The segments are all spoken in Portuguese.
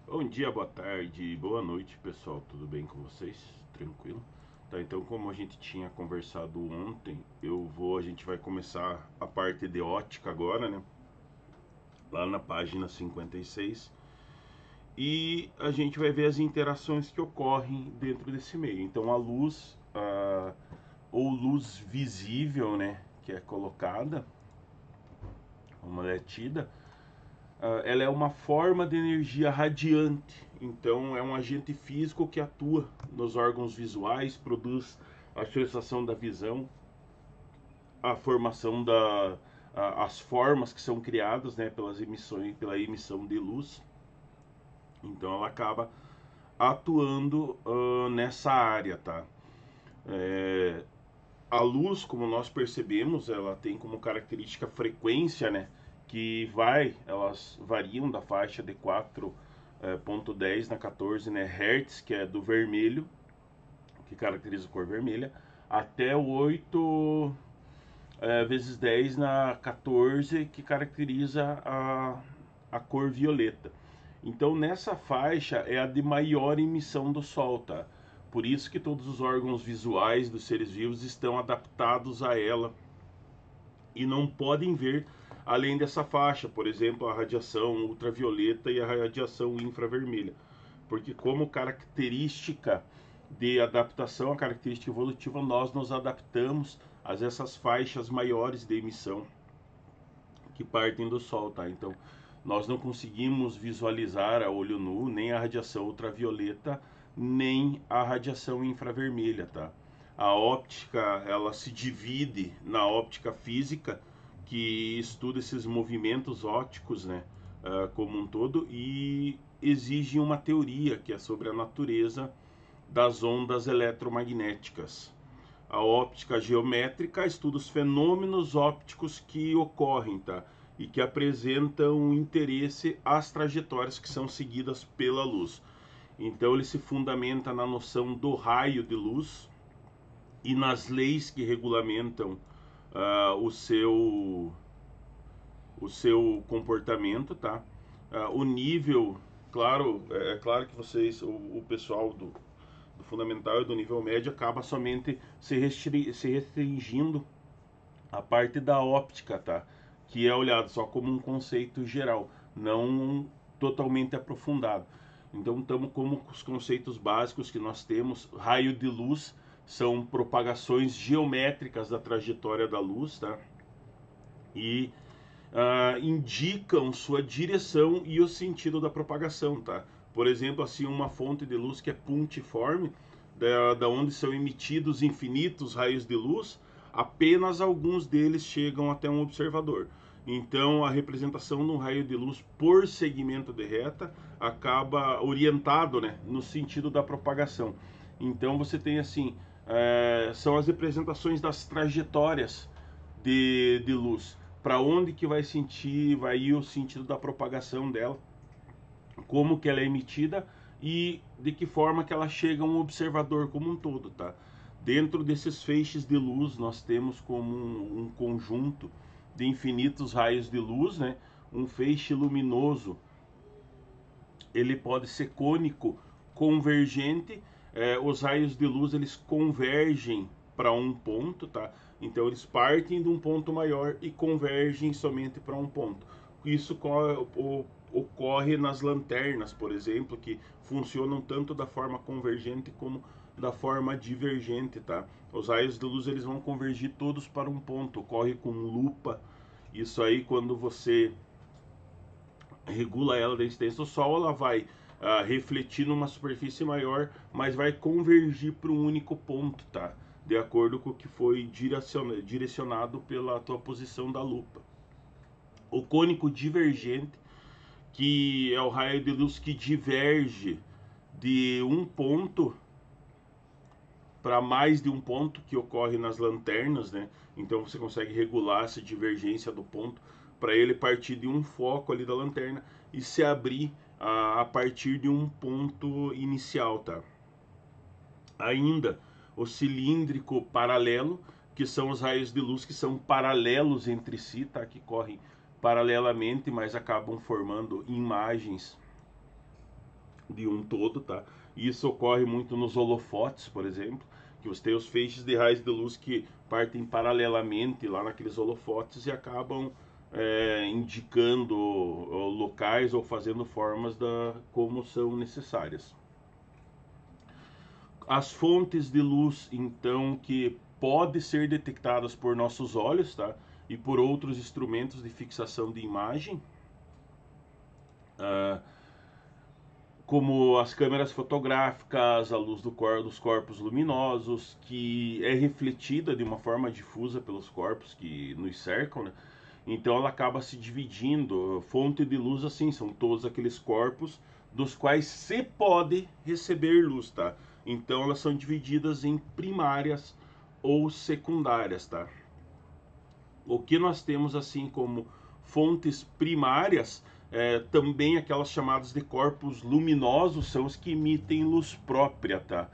Bom dia, boa tarde, boa noite, pessoal. Tudo bem com vocês? Tranquilo? Tá, então como a gente tinha conversado ontem, a gente vai começar a parte de ótica agora, né? Lá na página 56. E a gente vai ver as interações que ocorrem dentro desse meio. Então a luz, ou luz visível, né, que é colocada, uma detida, ela é uma forma de energia radiante. Então é um agente físico que atua nos órgãos visuais, produz a sensação da visão, a formação as formas que são criadas, né, pelas emissões, pela emissão de luz. Então ela acaba atuando nessa área, tá? É, a luz, como nós percebemos, ela tem como característica a frequência, né? Elas variam da faixa de 4,10 na 14, né, Hz, que é do vermelho, que caracteriza a cor vermelha, até o 8 vezes 10 na 14, que caracteriza a cor violeta. Então nessa faixa é a de maior emissão do Sol, tá? Por isso que todos os órgãos visuais dos seres vivos estão adaptados a ela e não podem ver além dessa faixa, por exemplo, a radiação ultravioleta e a radiação infravermelha. Porque como característica de adaptação, a característica evolutiva, nós nos adaptamos a essas faixas maiores de emissão que partem do Sol, tá? Então, nós não conseguimos visualizar a olho nu nem a radiação ultravioleta, nem a radiação infravermelha, tá? A óptica, ela se divide na óptica física, que estuda esses movimentos ópticos, né, como um todo, e exige uma teoria que é sobre a natureza das ondas eletromagnéticas. A óptica geométrica estuda os fenômenos ópticos que ocorrem, tá? E que apresentam interesse às trajetórias que são seguidas pela luz. Então ele se fundamenta na noção do raio de luz e nas leis que regulamentam o seu comportamento, tá? O nível, claro, é claro que vocês, o pessoal do fundamental e do nível médio acaba somente se restringindo a parte da óptica, tá? Que é olhado só como um conceito geral, não totalmente aprofundado. Então, estamos como os conceitos básicos que nós temos. Raio de luz são propagações geométricas da trajetória da luz, tá? E indicam sua direção e o sentido da propagação, tá? Por exemplo, assim, uma fonte de luz que é puntiforme, da onde são emitidos infinitos raios de luz, apenas alguns deles chegam até um observador. Então, a representação de um raio de luz por segmento de reta acaba orientado, né, no sentido da propagação. Então, você tem assim, são as representações das trajetórias de luz. Para onde que vai ir o sentido da propagação dela, como que ela é emitida e de que forma que ela chega a um observador como um todo, tá? Dentro desses feixes de luz, nós temos como um conjunto de infinitos raios de luz, né? Um feixe luminoso, ele pode ser cônico, convergente. Os raios de luz eles convergem para um ponto, tá? Então eles partem de um ponto maior e convergem somente para um ponto. Isso ocorre nas lanternas, por exemplo, que funcionam tanto da forma convergente como da forma divergente, tá? Os raios de luz eles vão convergir todos para um ponto. Ocorre com lupa. Isso aí quando você regula ela da incidência do Sol, ela vai refletir numa superfície maior, mas vai convergir para um único ponto, tá? De acordo com o que foi direcionado pela tua posição da lupa. O cônico divergente, que é o raio de luz que diverge de um ponto para mais de um ponto, que ocorre nas lanternas, né? Então você consegue regular essa divergência do ponto para ele partir de um foco ali da lanterna e se abrir a partir de um ponto inicial, tá? Ainda o cilíndrico paralelo, que são os raios de luz que são paralelos entre si, tá? Que correm paralelamente, mas acabam formando imagens de um todo, tá? Isso ocorre muito nos holofotes, por exemplo, que você tem os feixes de raios de luz que partem paralelamente lá naqueles holofotes e acabam indicando locais ou fazendo formas como são necessárias. As fontes de luz, então, que podem ser detectadas por nossos olhos, tá? E por outros instrumentos de fixação de imagem, como as câmeras fotográficas, a luz dos corpos luminosos, que é refletida de uma forma difusa pelos corpos que nos cercam, né? Então ela acaba se dividindo. Fonte de luz, assim, são todos aqueles corpos dos quais se pode receber luz, tá? Então elas são divididas em primárias ou secundárias, tá? O que nós temos assim como fontes primárias, também aquelas chamadas de corpos luminosos, são os que emitem luz própria, tá?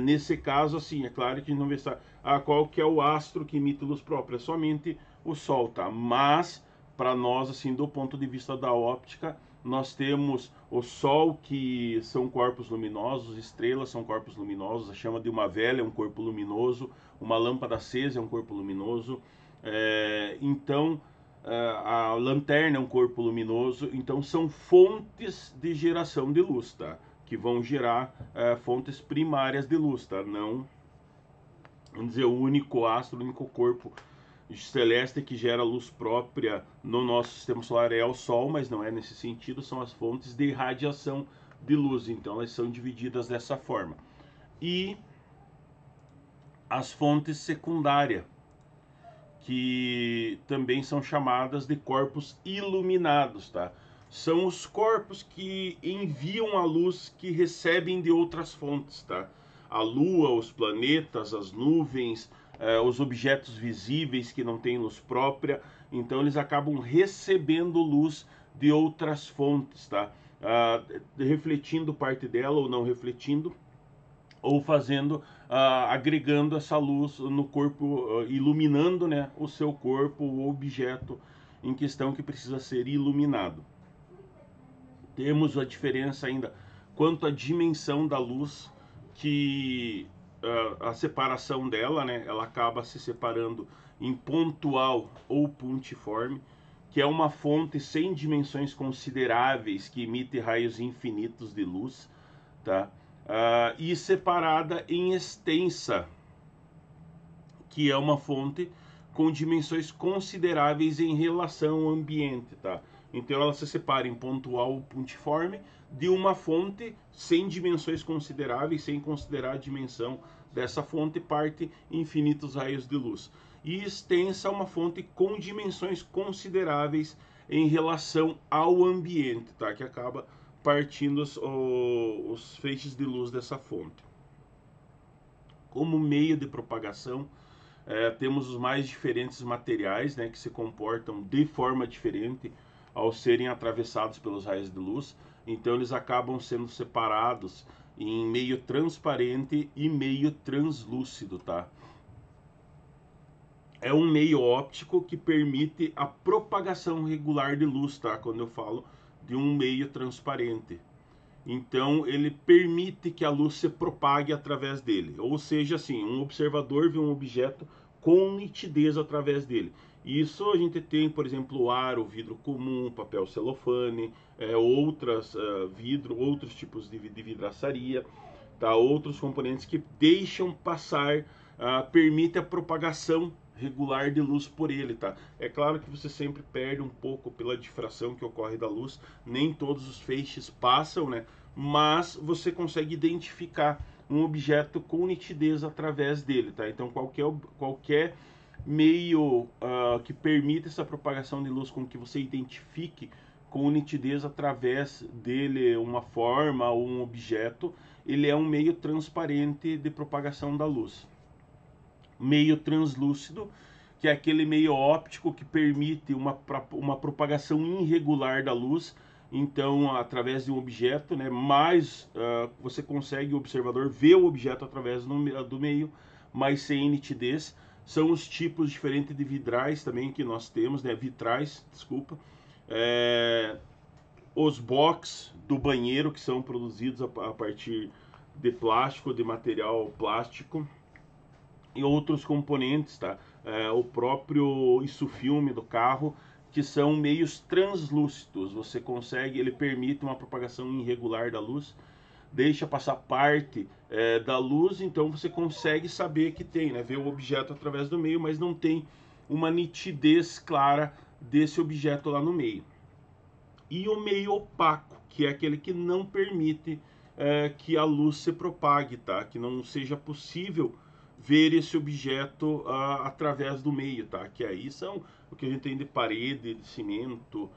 Nesse caso, assim, é claro que a gente não vai estar qual que é o astro que emite luz própria, somente o Sol, tá? Mas para nós, assim, do ponto de vista da óptica, nós temos o Sol, que são corpos luminosos, estrelas são corpos luminosos, a chama de uma vela é um corpo luminoso, uma lâmpada acesa é um corpo luminoso. Então, a lanterna é um corpo luminoso, então são fontes de geração de luz, tá? Que vão gerar fontes primárias de luz, tá? Não, vamos dizer, o único astro, o único corpo celeste que gera luz própria no nosso sistema solar é o Sol, mas não é nesse sentido, são as fontes de radiação de luz, então elas são divididas dessa forma. E as fontes secundárias, que também são chamadas de corpos iluminados, tá? São os corpos que enviam a luz que recebem de outras fontes, tá? A Lua, os planetas, as nuvens, os objetos visíveis que não têm luz própria, então eles acabam recebendo luz de outras fontes, tá? Refletindo parte dela ou não refletindo, ou fazendo, agregando essa luz no corpo, iluminando, né, o seu corpo, o objeto em questão que precisa ser iluminado. Temos a diferença ainda quanto à dimensão da luz, que a separação dela, né, ela acaba se separando em pontual ou pontiforme, que é uma fonte sem dimensões consideráveis que emite raios infinitos de luz, tá? E separada em extensa, que é uma fonte com dimensões consideráveis em relação ao ambiente, tá? Então ela se separa em pontual ou pontiforme de uma fonte sem dimensões consideráveis, sem considerar a dimensão dessa fonte, parte infinitos raios de luz. E extensa é uma fonte com dimensões consideráveis em relação ao ambiente, tá? Que acaba partindo os feixes de luz dessa fonte. Como meio de propagação, temos os mais diferentes materiais, né, que se comportam de forma diferente ao serem atravessados pelos raios de luz. Então eles acabam sendo separados em meio transparente e meio translúcido, tá? É um meio óptico que permite a propagação regular de luz, tá? Quando eu falo de um meio transparente. Então ele permite que a luz se propague através dele. Ou seja, assim, um observador vê um objeto com nitidez através dele. Isso a gente tem, por exemplo, o ar, o vidro comum, papel celofane, outros tipos de vidraçaria, tá? Outros componentes que deixam passar, permite a propagação regular de luz por ele, tá? É claro que você sempre perde um pouco pela difração que ocorre da luz, nem todos os feixes passam, né? Mas você consegue identificar um objeto com nitidez através dele, tá? Então qualquer meio que permita essa propagação de luz com que você identifique com nitidez através dele uma forma ou um objeto, ele é um meio transparente de propagação da luz. Meio translúcido, que é aquele meio óptico que permite uma propagação irregular da luz. Então, através de um objeto, né, você consegue, o observador, ver o objeto através do meio, mas sem nitidez. São os tipos diferentes de vidrais também que nós temos, né, vitrais, desculpa. os box do banheiro, que são produzidos a partir de plástico, de material plástico, e outros componentes, tá? O próprio isso-filme do carro, que são meios translúcidos. Você consegue, ele permite uma propagação irregular da luz, deixa passar parte da luz, então você consegue saber que tem, né? Ver o objeto através do meio, mas não tem uma nitidez clara desse objeto lá no meio. E o meio opaco, que é aquele que não permite que a luz se propague, tá? Que não seja possível ver esse objeto através do meio, tá? Que aí são o que a gente tem de parede de cimento,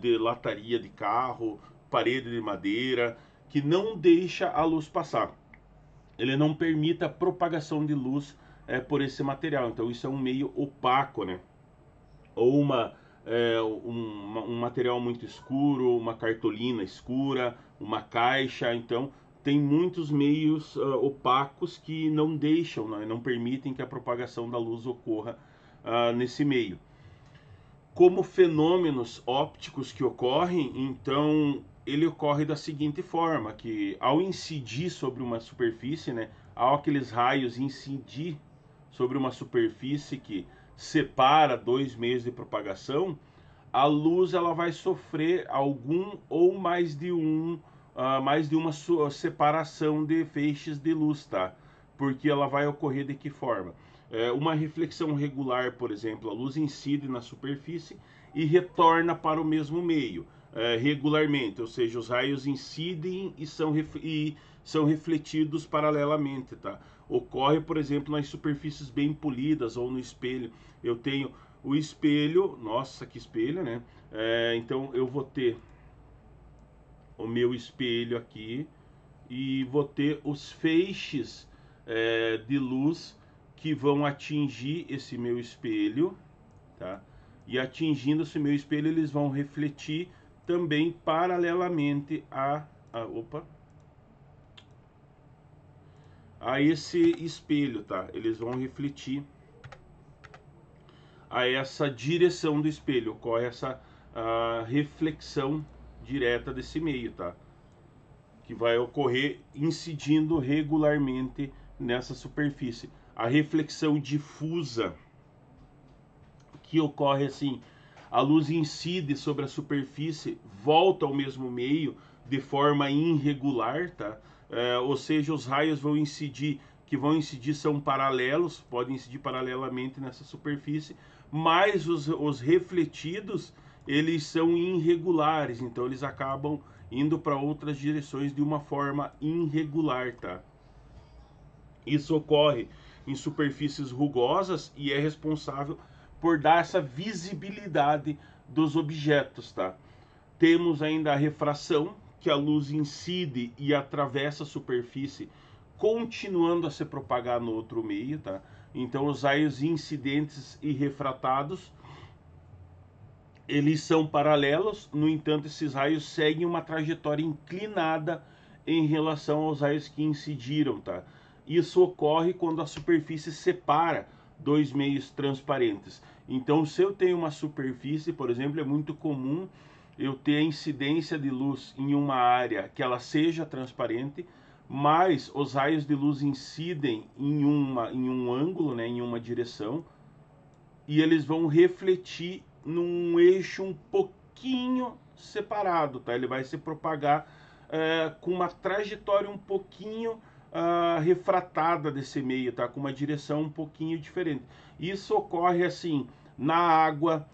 de lataria de carro, parede de madeira, que não deixa a luz passar. Ele não permite a propagação de luz por esse material. Então isso é um meio opaco, né? Ou um material muito escuro, uma cartolina escura, uma caixa. Então tem muitos meios opacos que não deixam, né, não permitem que a propagação da luz ocorra nesse meio. Como fenômenos ópticos que ocorrem, então ele ocorre da seguinte forma, que ao incidir sobre uma superfície, né, ao aqueles raios incidir sobre uma superfície que separa dois meios de propagação, a luz ela vai sofrer algum ou mais de uma separação de feixes de luz, tá? Porque ela vai ocorrer de que forma? Uma reflexão regular, por exemplo, a luz incide na superfície e retorna para o mesmo meio regularmente, ou seja, os raios incidem e são refletidos paralelamente, tá? Ocorre, por exemplo, nas superfícies bem polidas ou no espelho. Eu tenho o espelho, nossa, que espelho, né? Então eu vou ter o meu espelho aqui e vou ter os feixes de luz que vão atingir esse meu espelho, tá? E atingindo esse meu espelho, eles vão refletir também paralelamente a esse espelho, tá? Eles vão refletir a essa direção do espelho, ocorre essa reflexão direta desse meio, tá? Que vai ocorrer incidindo regularmente nessa superfície. A reflexão difusa, que ocorre assim, a luz incide sobre a superfície, volta ao mesmo meio de forma irregular, tá? Ou seja, os raios que vão incidir são paralelos, podem incidir paralelamente nessa superfície, mas os refletidos, eles são irregulares, então eles acabam indo para outras direções de uma forma irregular, tá? Isso ocorre em superfícies rugosas e é responsável por dar essa visibilidade dos objetos, tá? Temos ainda a refração, que a luz incide e atravessa a superfície, continuando a se propagar no outro meio, tá? Então os raios incidentes e refratados, eles são paralelos, no entanto esses raios seguem uma trajetória inclinada em relação aos raios que incidiram, tá? Isso ocorre quando a superfície separa dois meios transparentes. Então, se eu tenho uma superfície, por exemplo, é muito comum eu ter a incidência de luz em uma área que ela seja transparente, mas os raios de luz incidem em um ângulo, né, em uma direção, e eles vão refletir num eixo um pouquinho separado, tá? Ele vai se propagar com uma trajetória um pouquinho refratada desse meio, tá? Com uma direção um pouquinho diferente. Isso ocorre assim na água,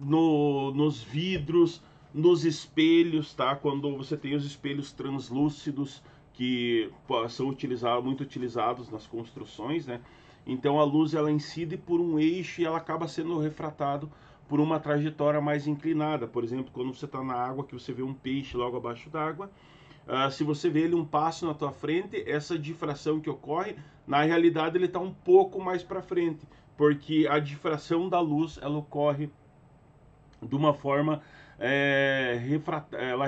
nos vidros, nos espelhos, tá? Quando você tem os espelhos translúcidos que são muito utilizados nas construções, né? Então a luz ela incide por um eixo e ela acaba sendo refratado por uma trajetória mais inclinada. Por exemplo, quando você está na água, que você vê um peixe logo abaixo d'água, se você vê ele um passo na tua frente, essa difração que ocorre, na realidade ele está um pouco mais para frente, porque a difração da luz ela ocorre de uma forma ela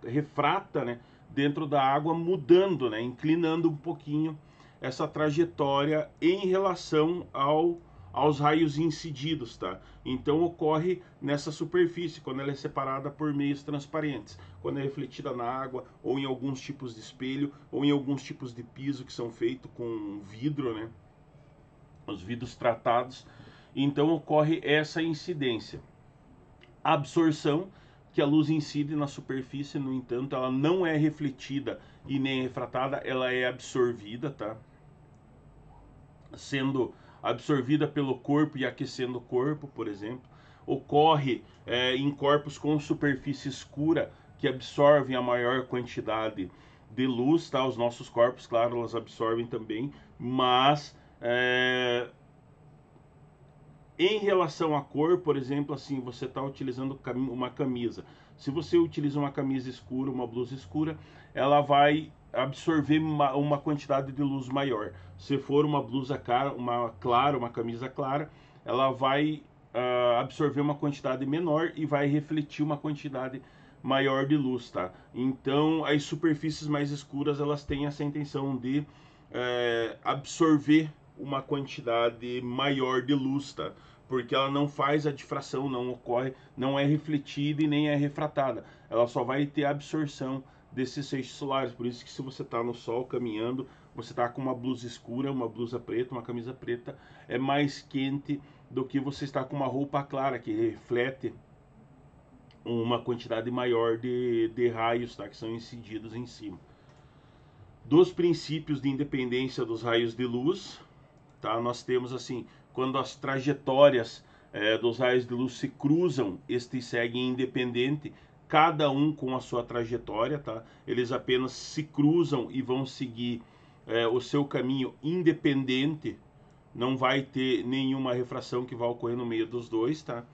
refrata, né, dentro da água, mudando, né, inclinando um pouquinho essa trajetória em relação aos raios incididos, tá? Então ocorre nessa superfície, quando ela é separada por meios transparentes, quando é refletida na água, ou em alguns tipos de espelho, ou em alguns tipos de piso que são feitos com vidro, né? Os vidros tratados. Então ocorre essa incidência. Absorção, que a luz incide na superfície, no entanto, ela não é refletida e nem refratada, ela é absorvida, tá? Sendo absorvida pelo corpo e aquecendo o corpo, por exemplo. Ocorre em corpos com superfície escura, que absorvem a maior quantidade de luz, tá? Os nossos corpos, claro, elas absorvem também, mas em relação à cor, por exemplo, assim, você está utilizando uma camisa. Se você utiliza uma camisa escura, uma blusa escura, ela vai absorver uma quantidade de luz maior. Se for uma blusa clara, uma camisa clara, ela vai absorver uma quantidade menor e vai refletir uma quantidade maior de luz, tá? Então, as superfícies mais escuras, elas têm essa intenção de absorver uma quantidade maior de luz, tá? Porque ela não faz a difração, não ocorre, não é refletida e nem é refratada. Ela só vai ter absorção desses seixos solares. Por isso que se você está no sol caminhando, você está com uma blusa escura, uma blusa preta, uma camisa preta, é mais quente do que você está com uma roupa clara, que reflete uma quantidade maior de raios, tá? Que são incididos em cima. Dos princípios de independência dos raios de luz, tá? Nós temos assim, quando as trajetórias dos raios de luz se cruzam, estes seguem independente, cada um com a sua trajetória, tá? Eles apenas se cruzam e vão seguir o seu caminho independente, não vai ter nenhuma refração que vai ocorrer no meio dos dois, tá?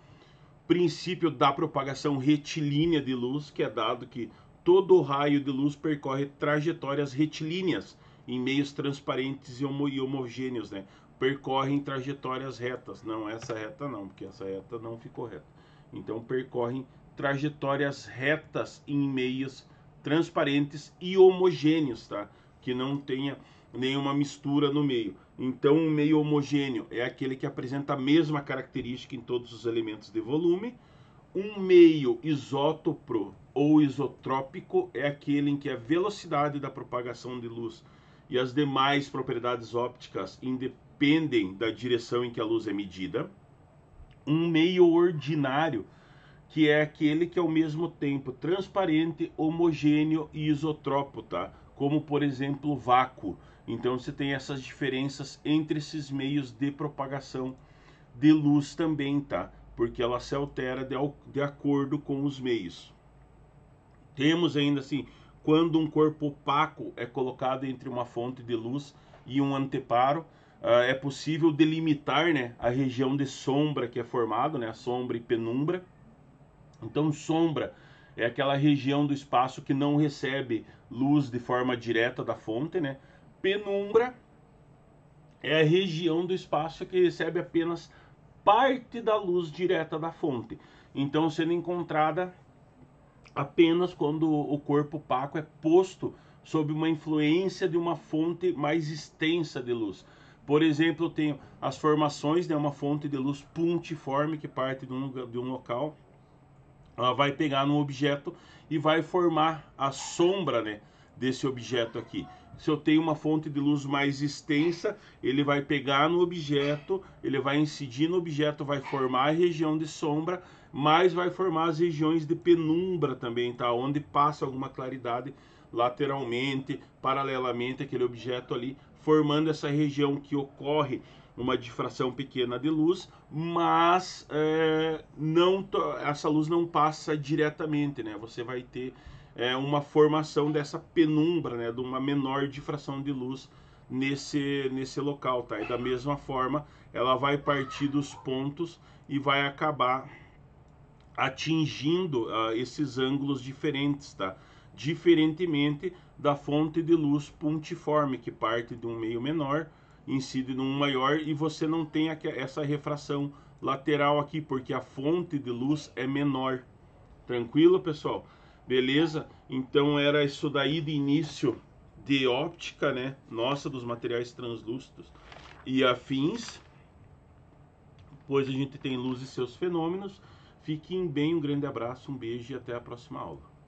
Princípio da propagação retilínea de luz, que é dado que todo raio de luz percorre trajetórias retilíneas em meios transparentes e homogêneos, né? Percorrem trajetórias retas. Não, essa reta não, porque essa reta não ficou reta. Então, percorrem trajetórias retas em meios transparentes e homogêneos, tá? Que não tenha nenhuma mistura no meio. Então, um meio homogêneo é aquele que apresenta a mesma característica em todos os elementos de volume. Um meio isótopo ou isotrópico é aquele em que a velocidade da propagação de luz e as demais propriedades ópticas independem da direção em que a luz é medida. Um meio ordinário, que é aquele que é ao mesmo tempo transparente, homogêneo e isotrópico, tá? Como, por exemplo, vácuo. Então você tem essas diferenças entre esses meios de propagação de luz também, tá? Porque ela se altera de acordo com os meios. Temos ainda assim, quando um corpo opaco é colocado entre uma fonte de luz e um anteparo, é possível delimitar, né, a região de sombra que é formado, né, a sombra e penumbra. Então, sombra é aquela região do espaço que não recebe luz de forma direta da fonte, né? Penumbra é a região do espaço que recebe apenas parte da luz direta da fonte. Então, sendo encontrada apenas quando o corpo opaco é posto sob uma influência de uma fonte mais extensa de luz. Por exemplo, eu tenho as formações de uma fonte de luz puntiforme que parte de um local. Ela vai pegar no objeto e vai formar a sombra, né, desse objeto aqui. Se eu tenho uma fonte de luz mais extensa, ele vai pegar no objeto, ele vai incidir no objeto, vai formar a região de sombra, mas vai formar as regiões de penumbra também, tá? Onde passa alguma claridade lateralmente, paralelamente àquele objeto ali, formando essa região que ocorre uma difração pequena de luz, mas essa luz não passa diretamente, né? Você vai ter uma formação dessa penumbra, né? De uma menor difração de luz nesse local, tá? E da mesma forma, ela vai partir dos pontos e vai acabar atingindo esses ângulos diferentes, tá? Diferentemente da fonte de luz puntiforme, que parte de um meio menor, incide num maior, e você não tem essa refração lateral aqui, porque a fonte de luz é menor. Tranquilo, pessoal? Beleza? Então era isso daí de início de óptica, né? Nossa, dos materiais translúcidos e afins. depois a gente tem Luz e seus fenômenos. Fiquem bem, um grande abraço, um beijo e até a próxima aula.